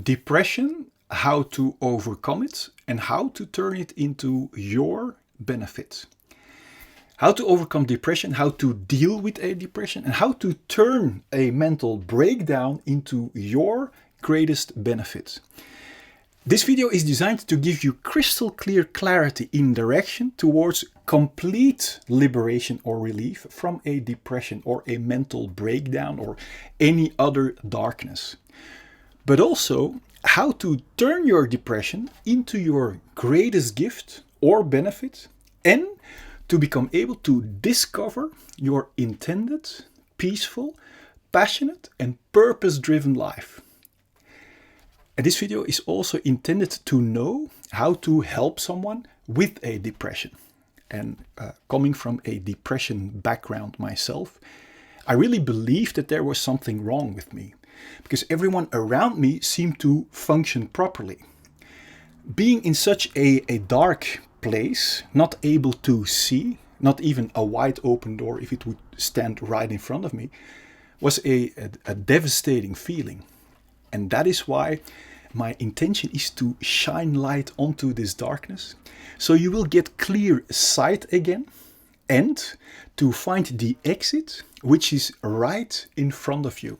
Depression, how to overcome it, and how to turn it into your benefit. How to overcome depression, how to deal with a depression, and how to turn a mental breakdown into your greatest benefit. This video is designed to give you crystal clear clarity in direction towards complete liberation or relief from a depression or a mental breakdown or any other darkness. But also how to turn your depression into your greatest gift or benefit, and to become able to discover your intended, peaceful, passionate and purpose-driven life. And this video is also intended to know how to help someone with a depression. And coming from a depression background myself, I really believed that there was something wrong with me, because everyone around me seemed to function properly. Being in such a dark place, not able to see, not even a wide open door if it would stand right in front of me, was a devastating feeling. And that is why my intention is to shine light onto this darkness, so you will get clear sight again, and to find the exit, which is right in front of you.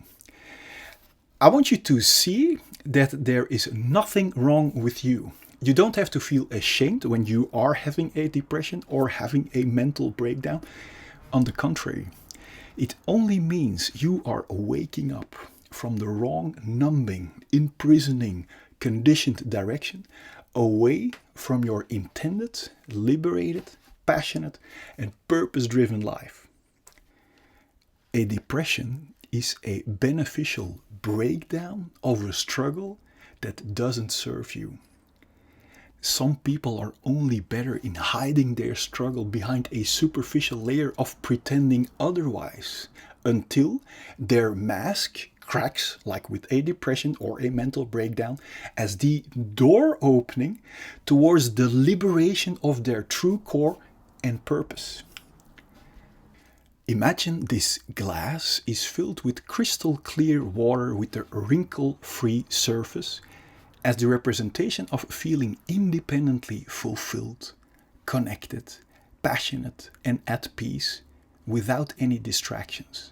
I want you to see that there is nothing wrong with you. You don't have to feel ashamed when you are having a depression or having a mental breakdown. On the contrary, it only means you are waking up from the wrong, numbing, imprisoning, conditioned direction, away from your intended, liberated, passionate, and purpose-driven life. A depression is a beneficial breakdown of a struggle that doesn't serve you. Some people are only better in hiding their struggle behind a superficial layer of pretending otherwise, until their mask cracks, like with a depression or a mental breakdown, as the door opening towards the liberation of their true core and purpose. Imagine this glass is filled with crystal clear water with a wrinkle-free surface, as the representation of feeling independently fulfilled, connected, passionate, and at peace without any distractions.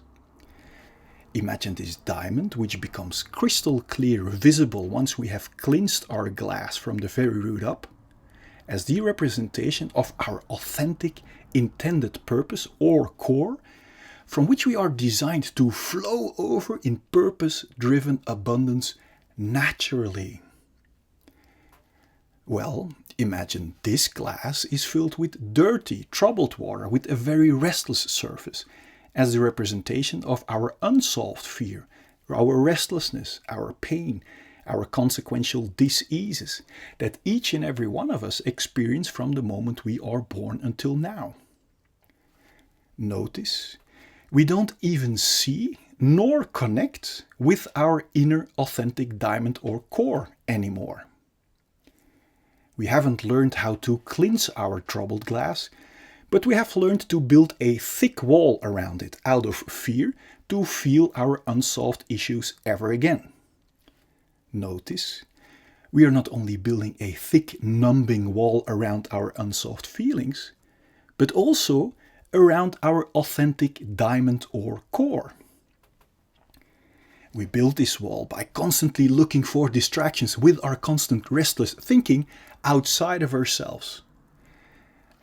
Imagine this diamond, which becomes crystal clear visible once we have cleansed our glass from the very root up, as the representation of our authentic, intended purpose or core, from which we are designed to flow over in purpose-driven abundance naturally. Well, imagine this glass is filled with dirty, troubled water with a very restless surface, as the representation of our unsolved fear, our restlessness, our pain, our consequential diseases that each and every one of us experience from the moment we are born until now. Notice, we don't even see nor connect with our inner authentic diamond or core anymore. We haven't learned how to cleanse our troubled glass, but we have learned to build a thick wall around it out of fear to feel our unsolved issues ever again. Notice, we are not only building a thick, numbing wall around our unsolved feelings, but also around our authentic diamond or core. We build this wall by constantly looking for distractions with our constant restless thinking outside of ourselves.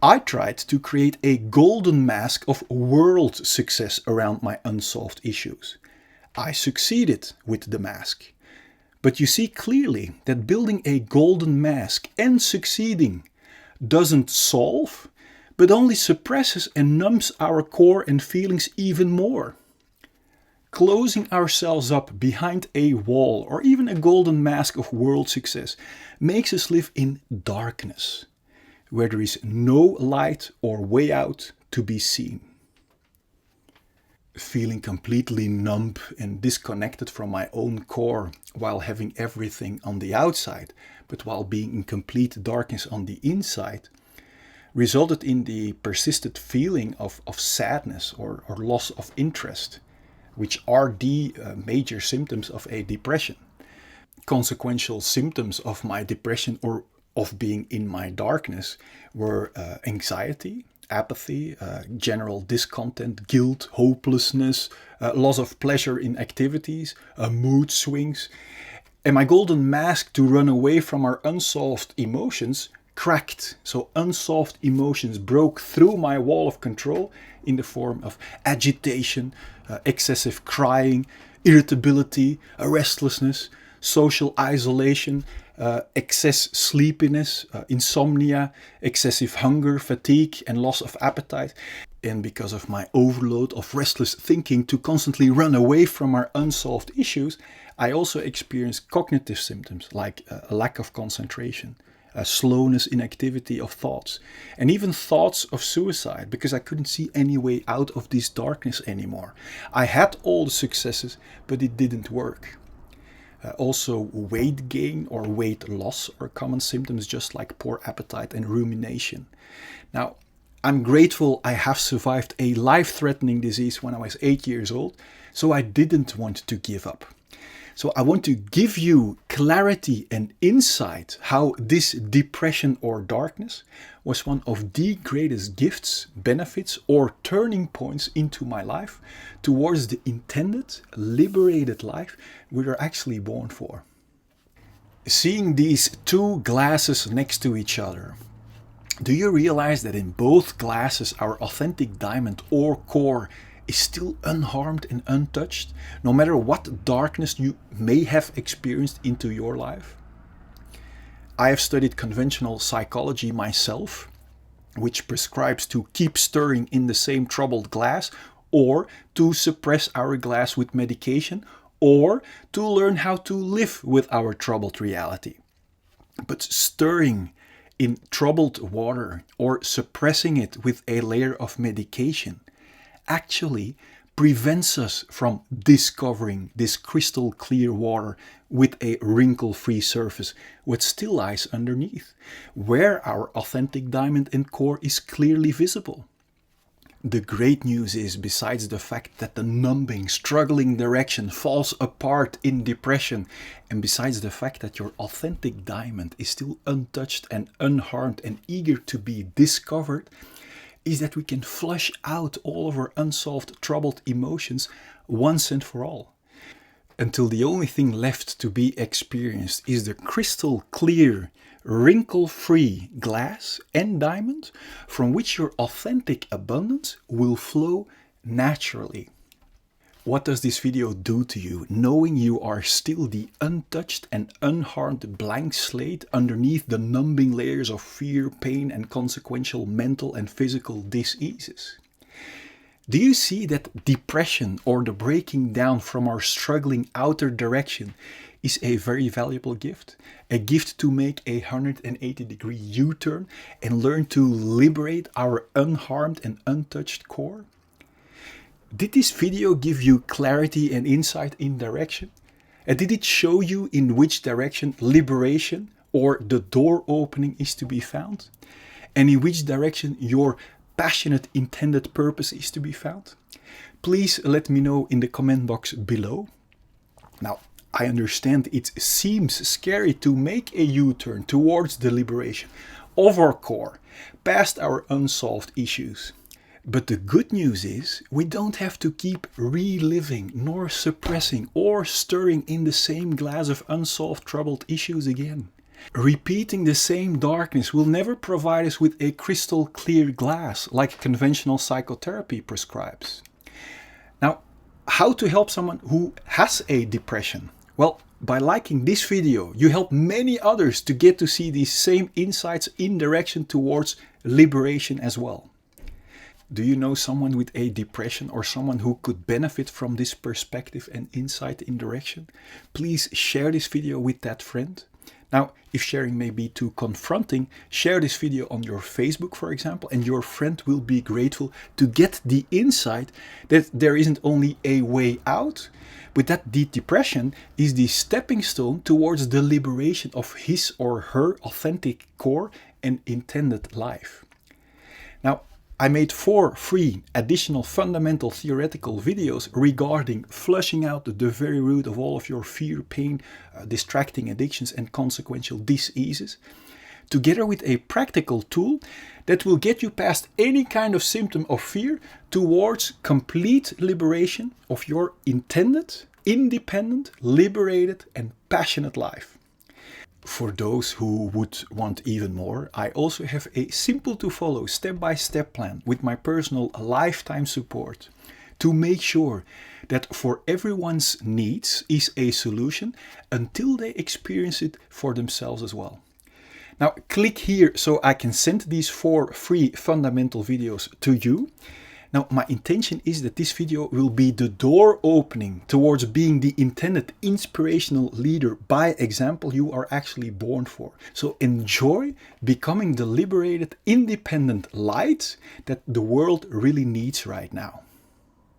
I tried to create a golden mask of world success around my unsolved issues. I succeeded with the mask. But you see clearly that building a golden mask and succeeding doesn't solve, but only suppresses and numbs our core and feelings even more. Closing ourselves up behind a wall or even a golden mask of world success makes us live in darkness, where there is no light or way out to be seen. Feeling completely numb and disconnected from my own core while having everything on the outside, but while being in complete darkness on the inside, resulted in the persistent feeling of sadness or loss of interest, which are the major symptoms of a depression. consequential symptoms of my depression or of being in my darkness were anxiety, apathy, general discontent, guilt, hopelessness, loss of pleasure in activities, mood swings. And my golden mask to run away from our unsolved emotions cracked. So unsolved emotions broke through my wall of control in the form of agitation, excessive crying, irritability, restlessness, social isolation, excess sleepiness, insomnia, excessive hunger, fatigue, and loss of appetite. And because of my overload of restless thinking to constantly run away from our unsolved issues, I also experienced cognitive symptoms like a lack of concentration, a slowness in activity of thoughts, and even thoughts of suicide because I couldn't see any way out of this darkness anymore. I had all the successes, but it didn't work. Also, weight gain or weight loss are common symptoms, just like poor appetite and rumination. Now, I'm grateful I have survived a life-threatening disease when I was 8 years old, so I didn't want to give up. So I want to give you clarity and insight how this depression or darkness was one of the greatest gifts, benefits, or turning points into my life towards the intended, liberated life we were actually born for. Seeing these two glasses next to each other, do you realize that in both glasses our authentic diamond or core is still unharmed and untouched, no matter what darkness you may have experienced into your life? I have studied conventional psychology myself, which prescribes to keep stirring in the same troubled glass, or to suppress our glass with medication, or to learn how to live with our troubled reality. But stirring in troubled water or suppressing it with a layer of medication actually prevents us from discovering this crystal clear water with a wrinkle-free surface, what still lies underneath, where our authentic diamond and core is clearly visible. The great news is, besides the fact that the numbing, struggling direction falls apart in depression, and besides the fact that your authentic diamond is still untouched and unharmed and eager to be discovered, is that we can flush out all of our unsolved, troubled emotions once and for all, until the only thing left to be experienced is the crystal clear, wrinkle-free glass and diamond from which your authentic abundance will flow naturally. What does this video do to you, knowing you are still the untouched and unharmed blank slate underneath the numbing layers of fear, pain, and consequential mental and physical diseases? Do you see that depression or the breaking down from our struggling outer direction is a very valuable gift? A gift to make a 180-degree U-turn and learn to liberate our unharmed and untouched core? Did this video give you clarity and insight in direction? And did it show you in which direction liberation or the door opening is to be found? And in which direction your passionate intended purpose is to be found? Please let me know in the comment box below. Now, I understand it seems scary to make a U-turn towards the liberation of our core, past our unsolved issues. But the good news is we don't have to keep reliving nor suppressing or stirring in the same glass of unsolved troubled issues again. Repeating the same darkness will never provide us with a crystal clear glass like conventional psychotherapy prescribes. Now, how to help someone who has a depression? Well, by liking this video, you help many others to get to see these same insights in direction towards liberation as well. Do you know someone with a depression or someone who could benefit from this perspective and insight in direction? Please share this video with that friend. Now, if sharing may be too confronting, share this video on your Facebook, for example, and your friend will be grateful to get the insight that there isn't only a way out, but that the depression is the stepping stone towards the liberation of his or her authentic core and intended life. Now, I made 4 free additional fundamental theoretical videos regarding flushing out the very root of all of your fear, pain, distracting addictions and consequential diseases, together with a practical tool that will get you past any kind of symptom of fear towards complete liberation of your intended, independent, liberated and passionate life. For those who would want even more, I also have a simple to follow step-by-step plan with my personal lifetime support to make sure that for everyone's needs is a solution until they experience it for themselves as well. Now click here so I can send these 4 free fundamental videos to you. Now my intention is that this video will be the door opening towards being the intended inspirational leader by example you are actually born for. So enjoy becoming the liberated, independent light that the world really needs right now.